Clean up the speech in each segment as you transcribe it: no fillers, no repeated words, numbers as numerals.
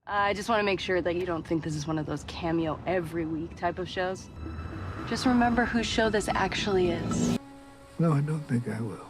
I just want to make sure that you don't think this is one of those cameo every week type of shows. Just remember whose show this actually is. No, I don't think I will.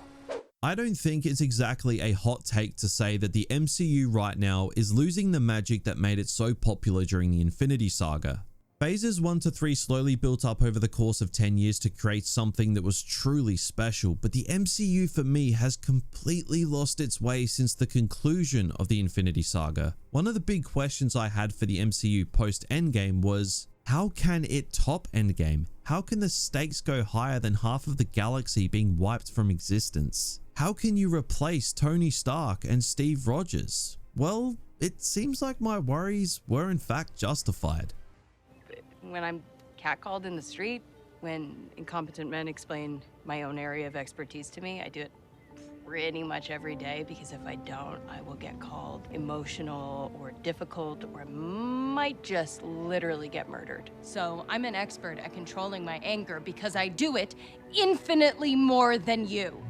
I don't think it's exactly a hot take to say that the MCU right now is losing the magic that made it so popular during the Infinity Saga. Phases 1 to 3 slowly built up over the course of 10 years to create something that was truly special, but the MCU for me has completely lost its way since the conclusion of the Infinity Saga. One of the big questions I had for the MCU post Endgame was, how can it top Endgame? How can the stakes go higher than half of the galaxy being wiped from existence? How can you replace Tony Stark and Steve Rogers? Well, it seems like my worries were in fact justified. When I'm catcalled in the street, when incompetent men explain my own area of expertise to me, I do it pretty much every day, because if I don't, I will get called emotional or difficult, or I might just literally get murdered. So I'm an expert at controlling my anger because I do it infinitely more than you.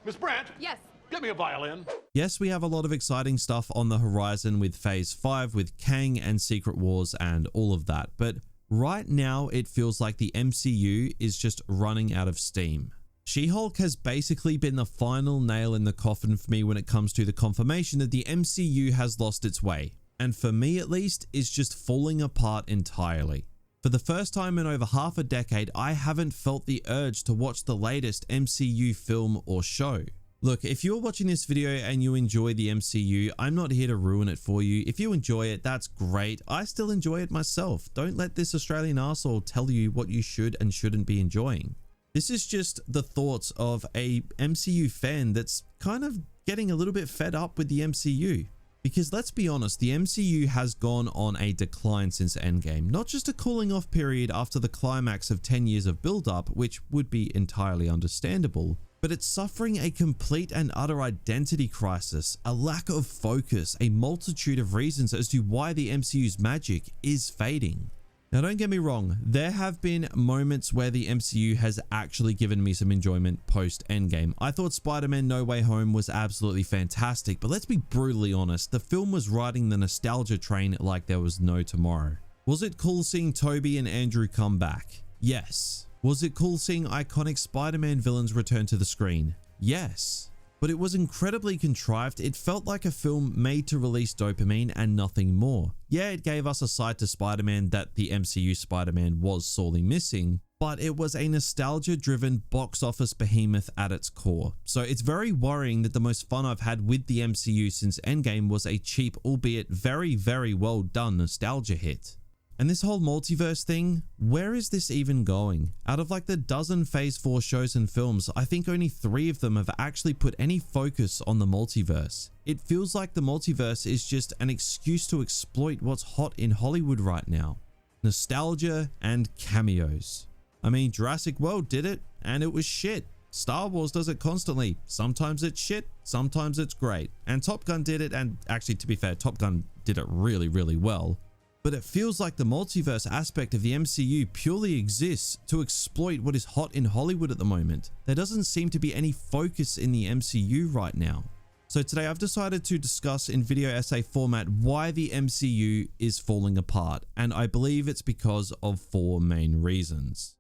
Miss Brandt? Yes. Get me a violin. Yes, we have a lot of exciting stuff on the horizon with Phase 5, with Kang and Secret Wars and all of that, but right now it feels like the MCU is just running out of steam. She-Hulk has basically been the final nail in the coffin for me when it comes to the confirmation that the MCU has lost its way, and for me at least, it's just falling apart entirely. For the first time in over half a decade, I haven't felt the urge to watch the latest MCU film or show. Look, if you're watching this video and you enjoy the MCU, I'm not here to ruin it for you. If you enjoy it, that's great. I still enjoy it myself. Don't let this Australian arsehole tell you what you should and shouldn't be enjoying. This is just the thoughts of a MCU fan that's kind of getting a little bit fed up with the MCU. Because let's be honest, the MCU has gone on a decline since Endgame. Not just a cooling off period after the climax of 10 years of build-up, which would be entirely understandable, but it's suffering a complete and utter identity crisis, a lack of focus, a multitude of reasons as to why the MCU's magic is fading. Now don't get me wrong, there have been moments where the MCU has actually given me some enjoyment post Endgame. I thought Spider-Man No Way Home was absolutely fantastic, but let's be brutally honest, the film was riding the nostalgia train like there was no tomorrow. Was it cool seeing Tobey and Andrew come back? Yes. Was it cool seeing iconic Spider-Man villains return to the screen? Yes. But it was incredibly contrived. It felt like a film made to release dopamine and nothing more. Yeah, it gave us a side to Spider-Man that the MCU Spider-Man was sorely missing, but it was a nostalgia-driven box office behemoth at its core. So it's very worrying that the most fun I've had with the MCU since Endgame was a cheap, albeit very, very well done nostalgia hit. And this whole multiverse thing, where is this even going? Out of like the dozen Phase 4 shows and films, I think only 3 of them have actually put any focus on the multiverse. It feels like the multiverse is just an excuse to exploit what's hot in Hollywood right now. Nostalgia and cameos. I mean, Jurassic World did it, and it was shit. Star Wars does it constantly. Sometimes it's shit, sometimes it's great. And Top Gun did it, and actually to be fair, Top Gun did it really, really well. But it feels like the multiverse aspect of the MCU purely exists to exploit what is hot in Hollywood at the moment. There doesn't seem to be any focus in the MCU right now. So today I've decided to discuss in video essay format why the MCU is falling apart, and I believe it's because of 4 main reasons.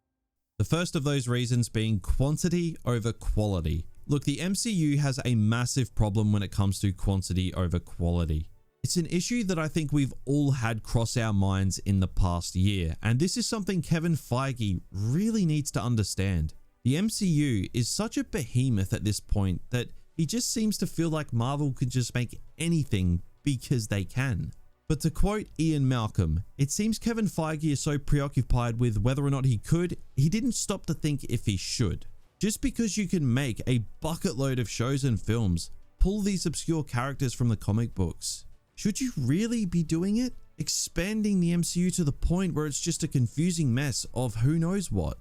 The first of those reasons being quantity over quality. Look, the MCU has a massive problem when it comes to quantity over quality. It's an issue that I think we've all had cross our minds in the past year, and this is something Kevin Feige really needs to understand. The MCU is such a behemoth at this point that he just seems to feel like Marvel could just make anything because they can. But to quote Ian Malcolm, it seems Kevin Feige is so preoccupied with whether or not he could, he didn't stop to think if he should. Just because you can make a bucket load of shows and films, pull these obscure characters from the comic books, should you really be doing it? Expanding the MCU to the point where it's just a confusing mess of who knows what.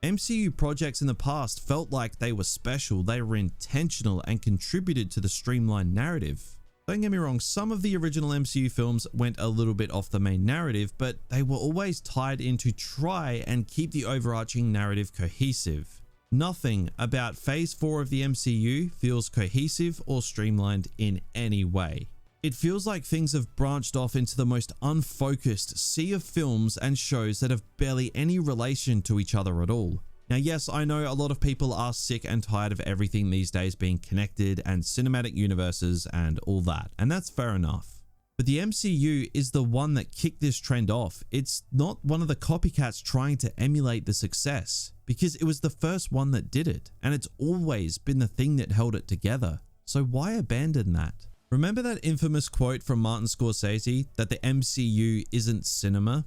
MCU projects in the past felt like they were special, they were intentional and contributed to the streamlined narrative. Don't get me wrong, some of the original MCU films went a little bit off the main narrative, but they were always tied in to try and keep the overarching narrative cohesive. Nothing about Phase 4 of the MCU feels cohesive or streamlined in any way. It feels like things have branched off into the most unfocused sea of films and shows that have barely any relation to each other at all. Now, yes, I know a lot of people are sick and tired of everything these days being connected and cinematic universes and all that, and that's fair enough. But the MCU is the one that kicked this trend off. It's not one of the copycats trying to emulate the success, because it was the first one that did it, and it's always been the thing that held it together. So why abandon that? Remember that infamous quote from Martin Scorsese that the MCU isn't cinema?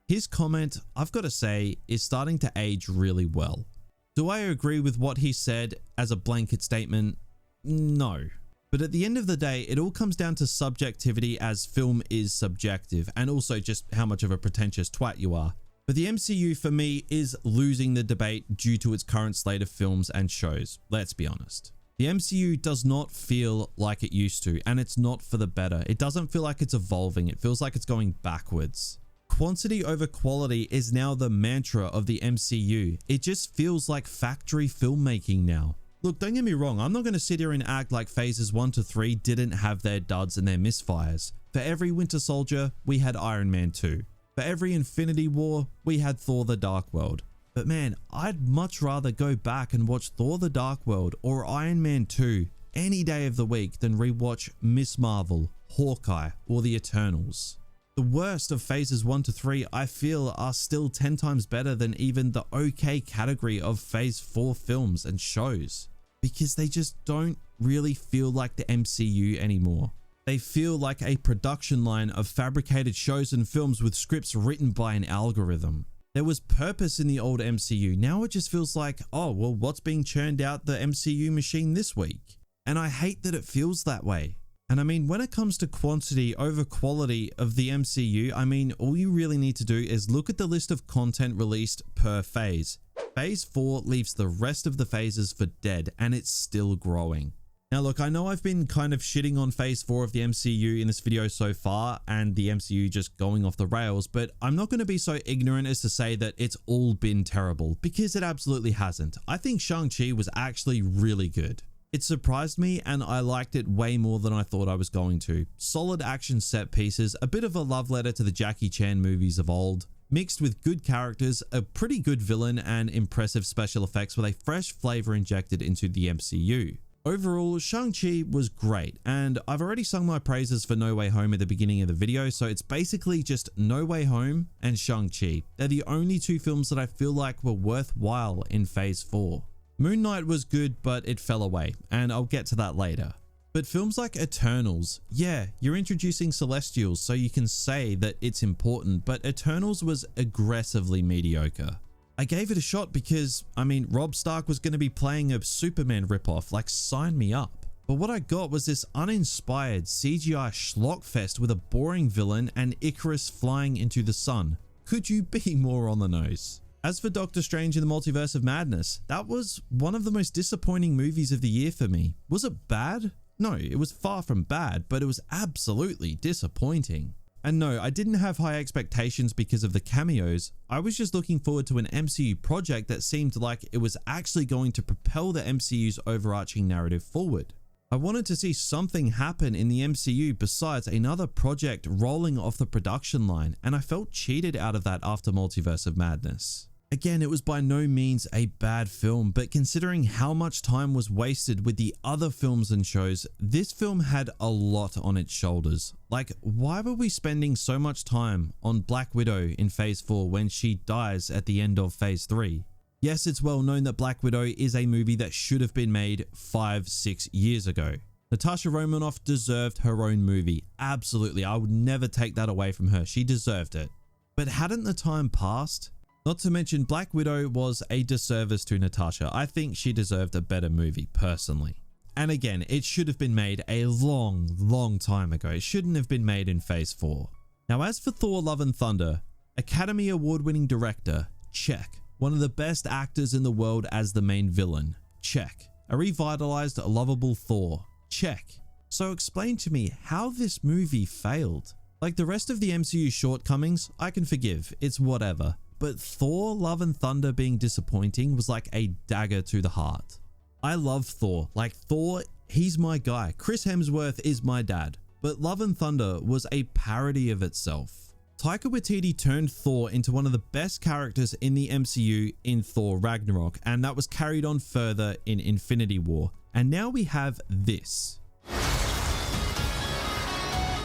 His comment, I've got to say, is starting to age really well. Do I agree with what he said as a blanket statement? No. But at the end of the day, it all comes down to subjectivity, as film is subjective, and also just how much of a pretentious twat you are. But the MCU for me is losing the debate due to its current slate of films and shows, let's be honest. The MCU does not feel like it used to, and it's not for the better. It doesn't feel like it's evolving, it feels like it's going backwards. Quantity over quality is now the mantra of the MCU. It just feels like factory filmmaking now. Look, don't get me wrong, I'm not going to sit here and act like phases 1 to 3 didn't have their duds and their misfires. For every Winter Soldier, we had Iron Man 2. For every Infinity War, we had Thor the Dark World. But man, I'd much rather go back and watch Thor the Dark World or Iron Man 2 any day of the week than rewatch Miss Marvel, Hawkeye, or the Eternals. The worst of phases 1 to 3 I feel are still 10 times better than even the okay category of phase 4 films and shows, because they just don't really feel like the MCU anymore. They feel like a production line of fabricated shows and films with scripts written by an algorithm. There was purpose in the old MCU. Now it just feels like, oh, well, what's being churned out the MCU machine this week? And I hate that it feels that way. And I mean, when it comes to quantity over quality of the MCU, I mean, all you really need to do is look at the list of content released per phase. Phase 4 leaves the rest of the phases for dead, and it's still growing. Now look, I know I've been kind of shitting on phase 4 of the MCU in this video so far, and the MCU just going off the rails, but I'm not going to be so ignorant as to say that it's all been terrible, because it absolutely hasn't. I think Shang-Chi was actually really good. It surprised me, and I liked it way more than I thought I was going to. Solid action set pieces, a bit of a love letter to the Jackie Chan movies of old, mixed with good characters, a pretty good villain, and impressive special effects with a fresh flavor injected into the MCU. Overall, Shang-Chi was great, and I've already sung my praises for No Way Home at the beginning of the video, so it's basically just No Way Home and Shang-Chi. They're the only two films that I feel like were worthwhile in phase 4. Moon Knight was good, but it fell away, and I'll get to that later. But films like Eternals, yeah, you're introducing Celestials, so you can say that it's important, but Eternals was aggressively mediocre. I gave it a shot because, I mean, Rob Stark was going to be playing a Superman ripoff, like sign me up. But what I got was this uninspired CGI schlockfest with a boring villain and Icarus flying into the sun. Could you be more on the nose? As for Doctor Strange in the Multiverse of Madness, that was one of the most disappointing movies of the year for me. Was it bad? No, it was far from bad, but it was absolutely disappointing. And no, I didn't have high expectations because of the cameos. I was just looking forward to an MCU project that seemed like it was actually going to propel the MCU's overarching narrative forward. I wanted to see something happen in the MCU besides another project rolling off the production line, and I felt cheated out of that after Multiverse of Madness. Again, it was by no means a bad film, but considering how much time was wasted with the other films and shows, this film had a lot on its shoulders. Like, why were we spending so much time on Black Widow in phase 4 when she dies at the end of phase 3? Yes, it's well known that Black Widow is a movie that should have been made 5-6 years ago. Natasha Romanoff deserved her own movie. Absolutely, I would never take that away from her. She deserved it. But hadn't the time passed? Not to mention, Black Widow was a disservice to Natasha. I think she deserved a better movie, personally. And again, it should have been made a long time ago. It shouldn't have been made in phase 4. Now, as for Thor Love and Thunder, Academy Award-winning director, check. One of the best actors in the world as the main villain, check. A revitalized, lovable Thor, check. So explain to me how this movie failed. Like the rest of the MCU shortcomings, I can forgive, it's whatever. But Thor Love and Thunder being disappointing was like a dagger to the heart. I love Thor. Like Thor, he's my guy. Chris Hemsworth is my dad. but Love and Thunder was a parody of itself. Taika Waititi turned Thor into one of the best characters in the MCU in Thor Ragnarok, and that was carried on further in Infinity War. And now we have this.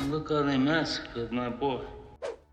Look how they massacred my boy.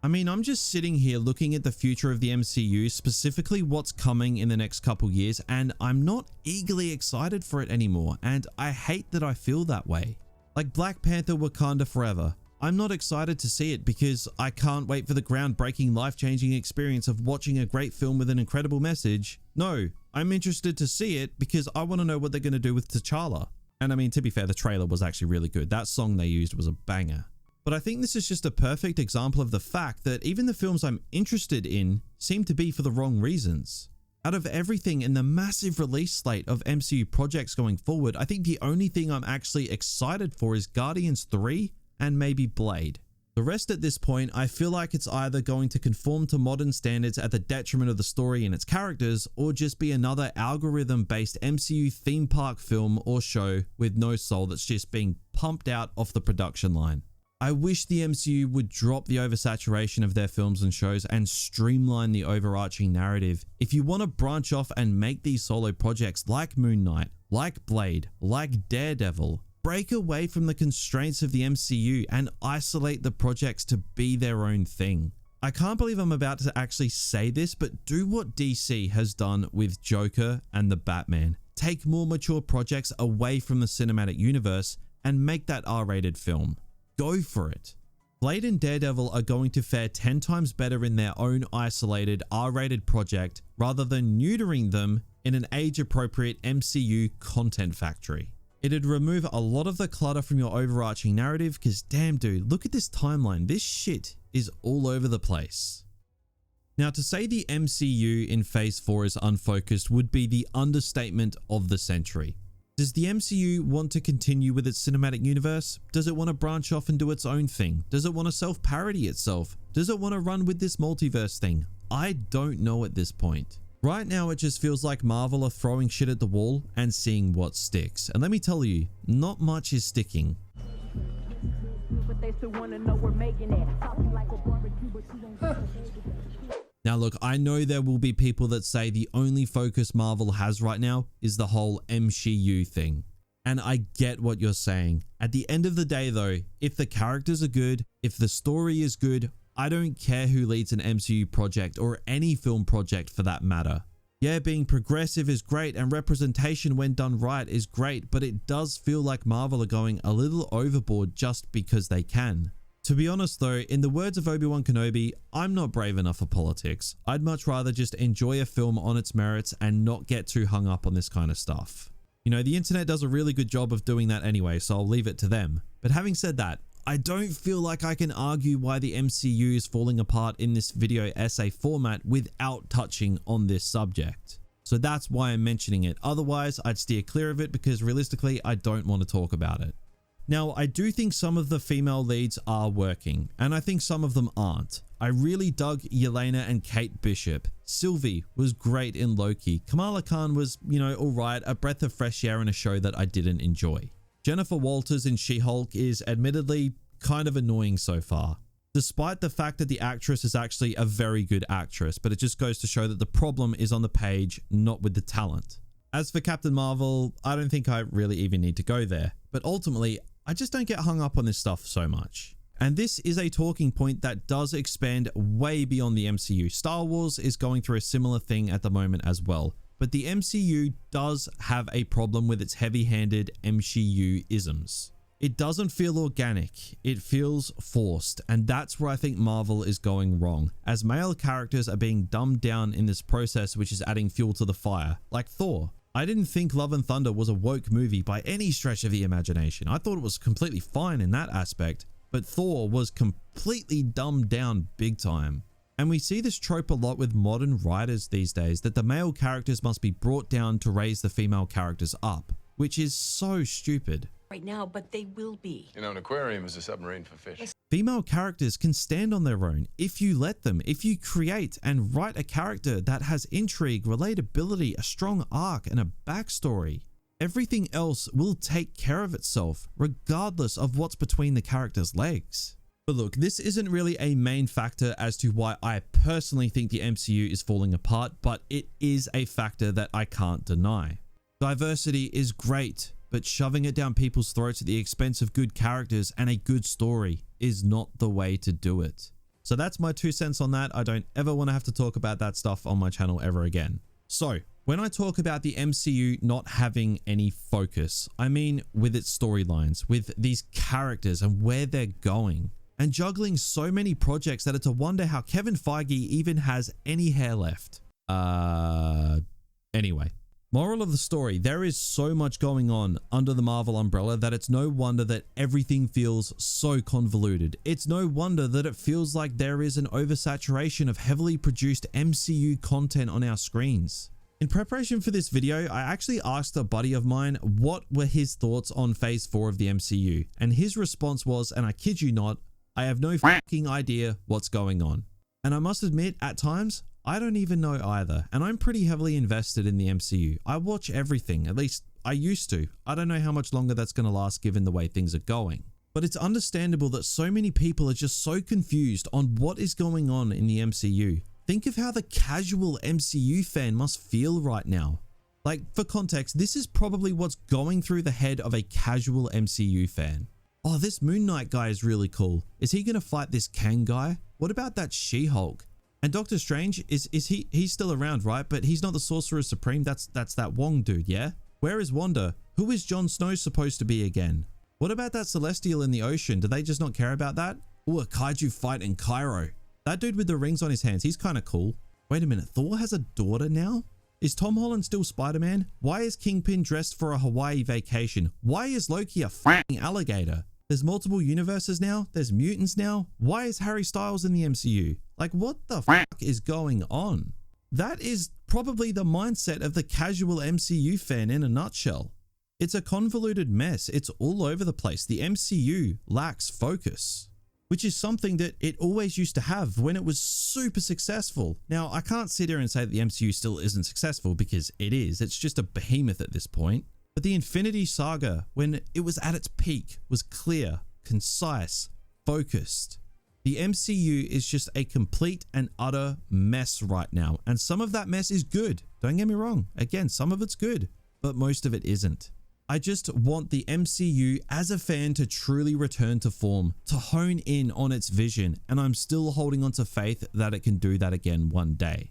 I mean, I'm just sitting here looking at the future of the MCU, specifically what's coming in the next couple years, and I'm not eagerly excited for it anymore, and I hate that I feel that way. Like Black Panther Wakanda Forever. I'm not excited to see it because I can't wait for the groundbreaking, life-changing experience of watching a great film with an incredible message. No, I'm interested to see it because I want to know what they're going to do with T'Challa. And I mean, to be fair, the trailer was actually really good. That song they used was a banger. But I think this is just a perfect example of the fact that even the films I'm interested in seem to be for the wrong reasons. Out of everything in the massive release slate of MCU projects going forward, I think the only thing I'm actually excited for is Guardians 3 and maybe Blade. The rest at this point, I feel like it's either going to conform to modern standards at the detriment of the story and its characters, or just be another algorithm-based MCU theme park film or show with no soul that's just being pumped out off the production line. I wish the MCU would drop the oversaturation of their films and shows and streamline the overarching narrative. If you want to branch off and make these solo projects like Moon Knight, like Blade, like Daredevil, break away from the constraints of the MCU and isolate the projects to be their own thing. I can't believe I'm about to actually say this, but do what DC has done with Joker and the Batman. Take more mature projects away from the cinematic universe and make that R-rated film. Go for it. Blade and Daredevil are going to fare 10 times better in their own isolated R-rated project rather than neutering them in an age-appropriate MCU content factory. It'd remove a lot of the clutter from your overarching narrative because damn dude, look at this timeline. This shit is all over the place. Now, to say the MCU in Phase 4 is unfocused would be the understatement of the century. Does the MCU want to continue with its cinematic universe? Does it want to branch off and do its own thing? Does it want to self-parody itself? Does it want to run with this multiverse thing? I don't know at this point. Right now, it just feels like Marvel are throwing shit at the wall and seeing what sticks. And let me tell you, not much is sticking. Now look, I know there will be people that say the only focus Marvel has right now is the whole MCU thing. And I get what you're saying. At the end of the day though, if the characters are good, if the story is good, I don't care who leads an MCU project or any film project for that matter. Yeah, being progressive is great and representation when done right is great, but it does feel like Marvel are going a little overboard just because they can. To be honest though, in the words of Obi-Wan Kenobi, I'm not brave enough for politics. I'd much rather just enjoy a film on its merits and not get too hung up on this kind of stuff. You know, the internet does a really good job of doing that anyway, so I'll leave it to them. But having said that, I don't feel like I can argue why the MCU is falling apart in this video essay format without touching on this subject. So that's why I'm mentioning it. Otherwise, I'd steer clear of it because realistically, I don't want to talk about it. Now, I do think some of the female leads are working, and I think some of them aren't. I really dug Yelena and Kate Bishop. Sylvie was great in Loki. Kamala Khan was, alright, a breath of fresh air in a show that I didn't enjoy. Jennifer Walters in She-Hulk is admittedly kind of annoying so far, despite the fact that the actress is actually a very good actress, but it just goes to show that the problem is on the page, not with the talent. As for Captain Marvel, I don't think I really even need to go there, but ultimately, I just don't get hung up on this stuff so much. And this is a talking point that does expand way beyond the MCU. Star Wars is going through a similar thing at the moment as well. But the MCU does have a problem with its heavy-handed MCU-isms. It doesn't feel organic, it feels forced, and that's where I think Marvel is going wrong, as male characters are being dumbed down in this process, which is adding fuel to the fire, like Thor. I didn't think Love and Thunder was a woke movie by any stretch of the imagination. I thought it was completely fine in that aspect, but Thor was completely dumbed down big time. And we see this trope a lot with modern writers these days, that the male characters must be brought down to raise the female characters up, which is so stupid. Right now, but they will be. You know, an aquarium is a submarine for fish. Female characters can stand on their own if you let them, if you create and write a character that has intrigue, relatability, a strong arc, and a backstory. Everything else will take care of itself, regardless of what's between the characters' legs. But look, this isn't really a main factor as to why I personally think the MCU is falling apart, but it is a factor that I can't deny. Diversity is great, but shoving it down people's throats at the expense of good characters and a good story is not the way to do it. So that's my 2 cents on that. I don't ever want to have to talk about that stuff on my channel ever again. So when I talk about the MCU not having any focus, I mean with its storylines, with these characters and where they're going, and juggling so many projects that it's a wonder how Kevin Feige even has any hair left. Anyway. Moral of the story, there is so much going on under the Marvel umbrella that it's no wonder that everything feels so convoluted. It's no wonder that it feels like there is an oversaturation of heavily produced MCU content on our screens. In preparation for this video, I actually asked a buddy of mine what were his thoughts on Phase 4 of the MCU, and his response was, and I kid you not, I have no fucking idea what's going on. And I must admit, at times, I don't even know either, and I'm pretty heavily invested in the MCU. I watch everything, at least I used to. I don't know how much longer that's going to last given the way things are going. But it's understandable that so many people are just so confused on what is going on in the MCU. Think of how the casual MCU fan must feel right now. Like, for context, this is probably what's going through the head of a casual MCU fan. Oh, this Moon Knight guy is really cool. Is he going to fight this Kang guy? What about that She-Hulk? And Doctor Strange, he's still around, right? But he's not the Sorcerer Supreme. That's that Wong dude, yeah? Where is Wanda? Who is Jon Snow supposed to be again? What about that Celestial in the ocean? Do they just not care about that? Ooh, a kaiju fight in Cairo. That dude with the rings on his hands, he's kind of cool. Wait a minute, Thor has a daughter now? Is Tom Holland still Spider-Man? Why is Kingpin dressed for a Hawaii vacation? Why is Loki a f***ing alligator? There's multiple universes now. There's mutants now. Why is Harry Styles in the MCU? Like, what the fuck is going on? That is probably the mindset of the casual MCU fan in a nutshell. It's a convoluted mess. It's all over the place. The MCU lacks focus, which is something that it always used to have when it was super successful. Now, I can't sit here and say that the MCU still isn't successful because it is. It's just a behemoth at this point. But the Infinity Saga, when it was at its peak, was clear, concise, focused. The MCU is just a complete and utter mess right now. And some of that mess is good. Don't get me wrong. Again, some of it's good, but most of it isn't. I just want the MCU as a fan to truly return to form, to hone in on its vision. And I'm still holding on to faith that it can do that again one day.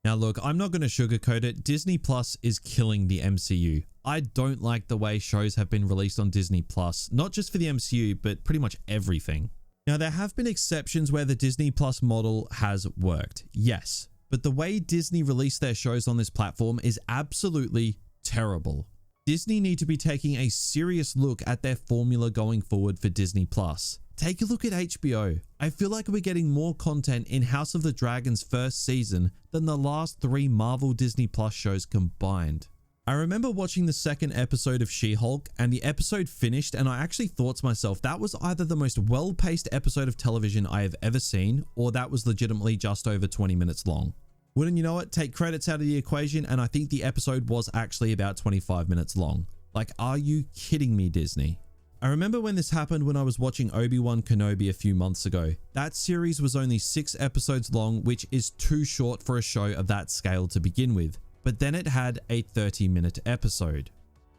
Now look, I'm not going to sugarcoat it. Disney Plus is killing the MCU. I don't like the way shows have been released on Disney Plus, not just for the MCU, but pretty much everything. Now there have been exceptions where the Disney Plus model has worked, yes, but the way Disney released their shows on this platform is absolutely terrible. Disney need to be taking a serious look at their formula going forward for Disney Plus. Take a look at HBO. I feel like we're getting more content in House of the Dragon's first season than the last 3 Marvel Disney Plus shows combined. I remember watching the second episode of She-Hulk and the episode finished and I actually thought to myself that was either the most well-paced episode of television I have ever seen or that was legitimately just over 20 minutes long. Wouldn't you know it, take credits out of the equation and I think the episode was actually about 25 minutes long. Like, are you kidding me, Disney? I remember when this happened when I was watching Obi-Wan Kenobi a few months ago. That series was only 6 episodes long, which is too short for a show of that scale to begin with. But then it had a 30-minute episode.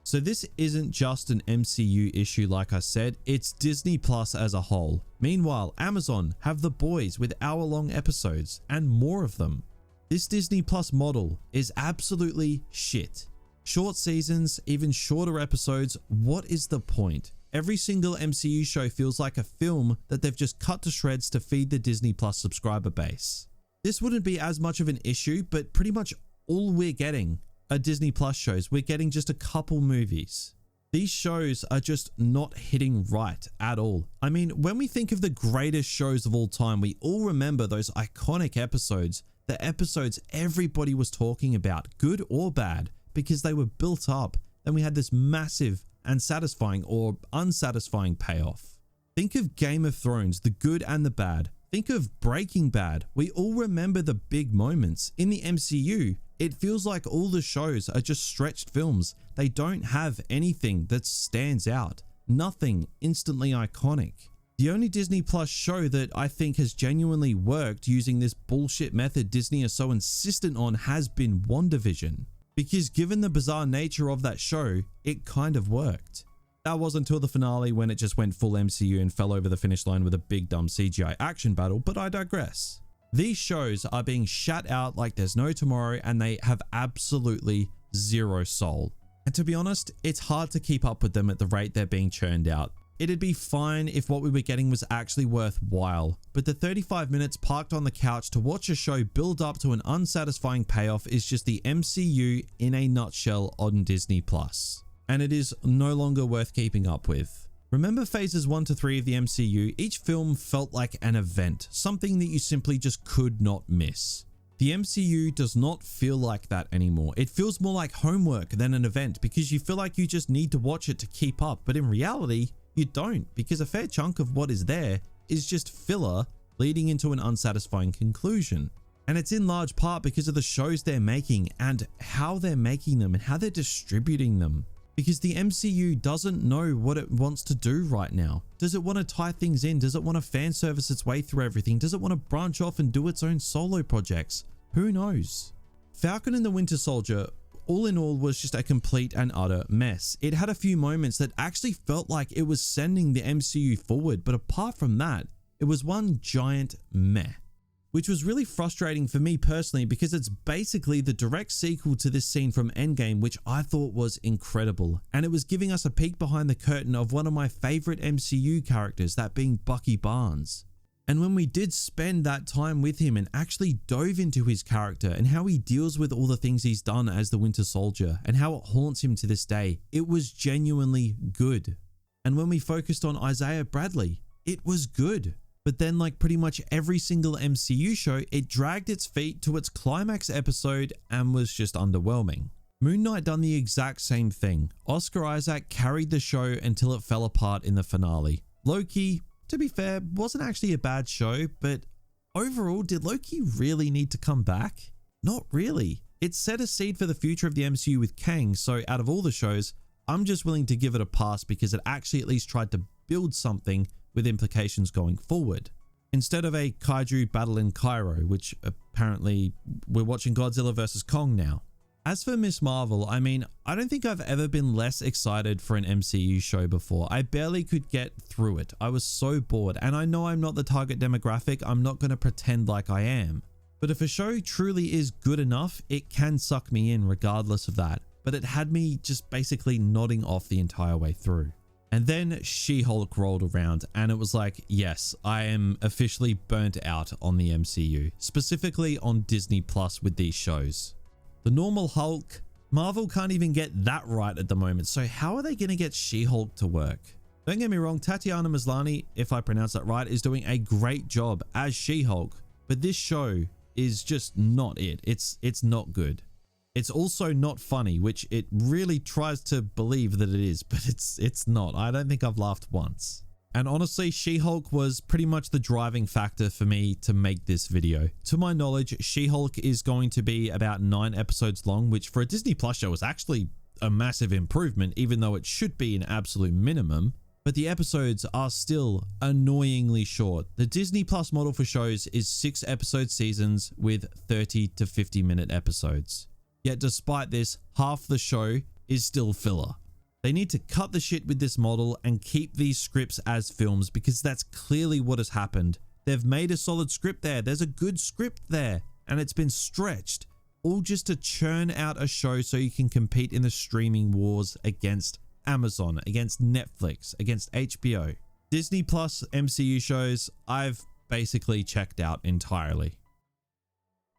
So this isn't just an MCU issue like I said, it's Disney Plus as a whole. Meanwhile, Amazon have The Boys with hour-long episodes and more of them. This Disney Plus model is absolutely shit. Short seasons, even shorter episodes, what is the point? Every single MCU show feels like a film that they've just cut to shreds to feed the Disney Plus subscriber base. This wouldn't be as much of an issue, but pretty much all we're getting are Disney Plus shows. We're getting just a couple movies. These shows are just not hitting right at all. I mean, when we think of the greatest shows of all time, we all remember those iconic episodes, the episodes everybody was talking about, good or bad, because they were built up. Then we had this massive and satisfying or unsatisfying payoff. Think of Game of Thrones, the good and the bad. Think of Breaking Bad. We all remember the big moments. In the MCU, It feels like all the shows are just stretched films. They don't have anything that stands out. Nothing instantly iconic. The only Disney Plus show that I think has genuinely worked using this bullshit method Disney is so insistent on has been WandaVision. Because given the bizarre nature of that show, it kind of worked. That was until the finale when it just went full MCU and fell over the finish line with a big dumb CGI action battle, but I digress. These shows are being shat out like there's no tomorrow and they have absolutely zero soul. And to be honest, it's hard to keep up with them at the rate they're being churned out. It'd be fine if what we were getting was actually worthwhile, but the 35 minutes parked on the couch to watch a show build up to an unsatisfying payoff is just the MCU in a nutshell on Disney Plus. And it is no longer worth keeping up with. Remember phases 1 to 3 of the MCU? Each film felt like an event, something that you simply just could not miss. The MCU does not feel like that anymore. It feels more like homework than an event because you feel like you just need to watch it to keep up, but in reality, you don't, because a fair chunk of what is there is just filler leading into an unsatisfying conclusion. And it's in large part because of the shows they're making and how they're making them and how they're distributing them. Because the MCU doesn't know what it wants to do right now. Does it want to tie things in? Does it want to fan service its way through everything? Does it want to branch off and do its own solo projects? Who knows? Falcon and the Winter Soldier, all in all, was just a complete and utter mess. It had a few moments that actually felt like it was sending the MCU forward, but apart from that, it was one giant meh. Which was really frustrating for me personally because it's basically the direct sequel to this scene from Endgame, which I thought was incredible. And it was giving us a peek behind the curtain of one of my favorite MCU characters, that being Bucky Barnes. And when we did spend that time with him and actually dove into his character and how he deals with all the things he's done as the Winter Soldier and how it haunts him to this day, it was genuinely good. And when we focused on Isaiah Bradley, it was good. But then, like pretty much every single MCU show, it dragged its feet to its climax episode and was just underwhelming. Moon Knight done the exact same thing. Oscar Isaac carried the show until it fell apart in the finale. Loki, to be fair, wasn't actually a bad show, but overall, did Loki really need to come back? Not really. It set a seed for the future of the MCU with Kang, so out of all the shows, I'm just willing to give it a pass because it actually at least tried to build something with implications going forward, instead of a kaiju battle in Cairo, which apparently we're watching Godzilla vs. Kong now. As for Ms. Marvel, I mean, I don't think I've ever been less excited for an MCU show before. I barely could get through it. I was so bored, and I know I'm not the target demographic. I'm not going to pretend like I am. But if a show truly is good enough, it can suck me in regardless of that. But it had me just basically nodding off the entire way through. And then She-Hulk rolled around and it was like, yes, I am officially burnt out on the MCU, specifically on Disney Plus with these shows. The normal Hulk, Marvel can't even get that right at the moment, so how are they going to get She-Hulk to work? Don't get me wrong, Tatiana Maslany, if I pronounce that right, is doing a great job as She-Hulk, but this show is just not it. It's not good. It's also not funny, which it really tries to believe that it is, but it's not. I don't think I've laughed once. And honestly, She-Hulk was pretty much the driving factor for me to make this video. To my knowledge, She-Hulk is going to be about 9 episodes long, which for a Disney Plus show is actually a massive improvement, even though it should be an absolute minimum. But the episodes are still annoyingly short. The Disney Plus model for shows is 6 episode seasons with 30 to 50 minute episodes. Yet despite this, half the show is still filler. They need to cut the shit with this model and keep these scripts as films because that's clearly what has happened. They've made a solid script there. There's a good script there and it's been stretched, all just to churn out a show so you can compete in the streaming wars against Amazon, against Netflix, against HBO. Disney Plus MCU shows, I've basically checked out entirely.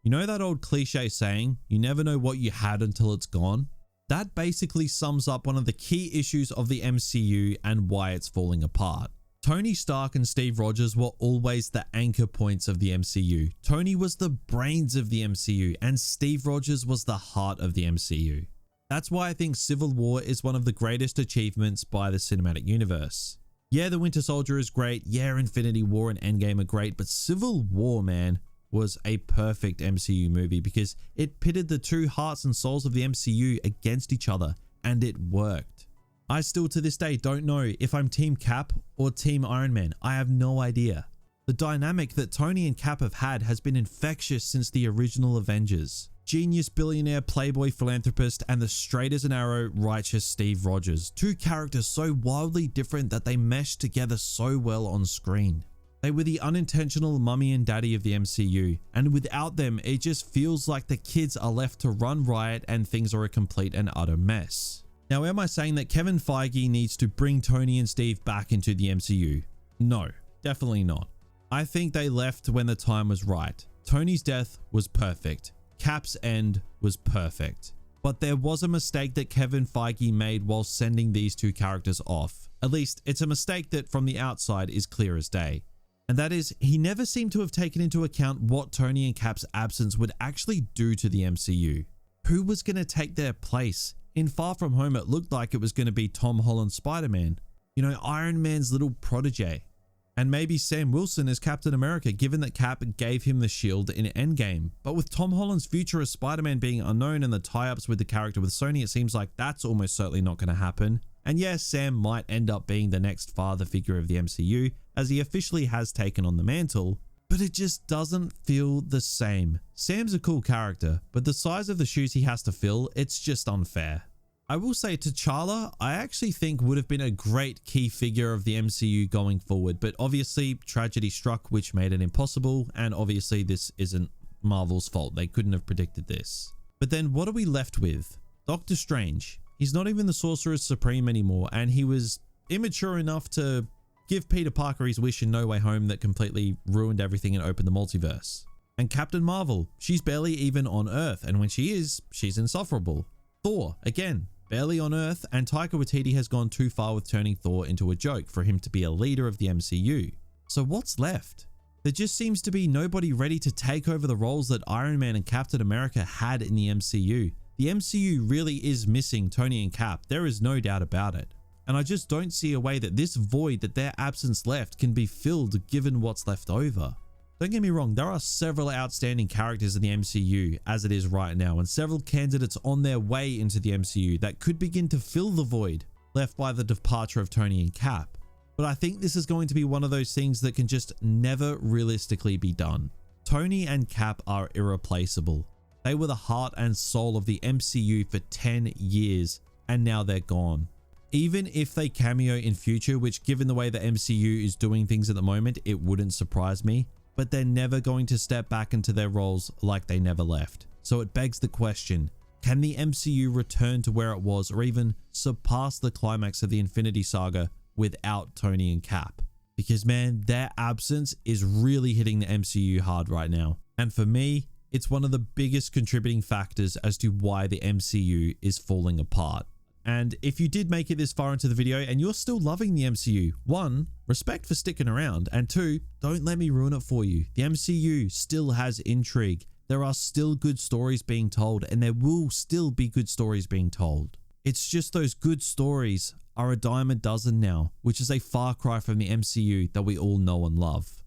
You know that old cliche saying, you never know what you had until it's gone? That basically sums up one of the key issues of the MCU and why it's falling apart. Tony Stark and Steve Rogers were always the anchor points of the MCU. Tony was the brains of the MCU and Steve Rogers was the heart of the MCU. That's why I think Civil War is one of the greatest achievements by the cinematic universe. Yeah, the Winter Soldier is great. Yeah, Infinity War and Endgame are great, but Civil War, man, was a perfect MCU movie because it pitted the two hearts and souls of the MCU against each other, and it worked. I still to this day don't know if I'm Team Cap or Team Iron Man. I have no idea. The dynamic that Tony and Cap have had has been infectious since the original Avengers. Genius billionaire playboy philanthropist and the straight as an arrow righteous Steve Rogers. Two characters so wildly different that they mesh together so well on screen. They were the unintentional mummy and daddy of the MCU, and without them it just feels like the kids are left to run riot and things are a complete and utter mess. Now, am I saying that Kevin Feige needs to bring Tony and Steve back into the MCU? No, definitely not. I think they left when the time was right. Tony's death was perfect. Cap's end was perfect. But there was a mistake that Kevin Feige made while sending these two characters off. At least, it's a mistake that from the outside is clear as day. And that is, he never seemed to have taken into account what Tony and Cap's absence would actually do to the MCU. Who was going to take their place? In Far From Home, it looked like it was going to be Tom Holland's Spider-Man. You know, Iron Man's little protege. And maybe Sam Wilson as Captain America, given that Cap gave him the shield in Endgame. But with Tom Holland's future as Spider-Man being unknown and the tie-ups with the character with Sony, it seems like that's almost certainly not going to happen. And yes, Sam might end up being the next father figure of the MCU, as he officially has taken on the mantle, but it just doesn't feel the same. Sam's a cool character, but the size of the shoes he has to fill, it's just unfair. I will say T'Challa, I actually think would have been a great key figure of the MCU going forward, but obviously tragedy struck which made it impossible, and obviously this isn't Marvel's fault. They couldn't have predicted this. But then what are we left with? Doctor Strange. He's not even the Sorcerer Supreme anymore, and he was immature enough to give Peter Parker his wish in No Way Home that completely ruined everything and opened the multiverse. And Captain Marvel, she's barely even on Earth, and when she is, she's insufferable. Thor, again, barely on Earth, and Taika Waititi has gone too far with turning Thor into a joke for him to be a leader of the MCU. So what's left? There just seems to be nobody ready to take over the roles that Iron Man and Captain America had in the MCU. The MCU really is missing Tony and Cap, there is no doubt about it. And I just don't see a way that this void that their absence left can be filled given what's left over. Don't get me wrong, there are several outstanding characters in the MCU as it is right now, and several candidates on their way into the MCU that could begin to fill the void left by the departure of Tony and Cap. But I think this is going to be one of those things that can just never realistically be done. Tony and Cap are irreplaceable. They were the heart and soul of the MCU for 10 years, and now they're gone. Even if they cameo in future, which given the way the MCU is doing things at the moment, it wouldn't surprise me, but they're never going to step back into their roles like they never left. So it begs the question, can the MCU return to where it was or even surpass the climax of the Infinity Saga without Tony and Cap? Because man, their absence is really hitting the MCU hard right now. And for me, it's one of the biggest contributing factors as to why the MCU is falling apart. And if you did make it this far into the video and you're still loving the MCU, 1, respect for sticking around, and 2, don't let me ruin it for you. The MCU still has intrigue. There are still good stories being told, and there will still be good stories being told. It's just those good stories are a dime a dozen now, which is a far cry from the MCU that we all know and love.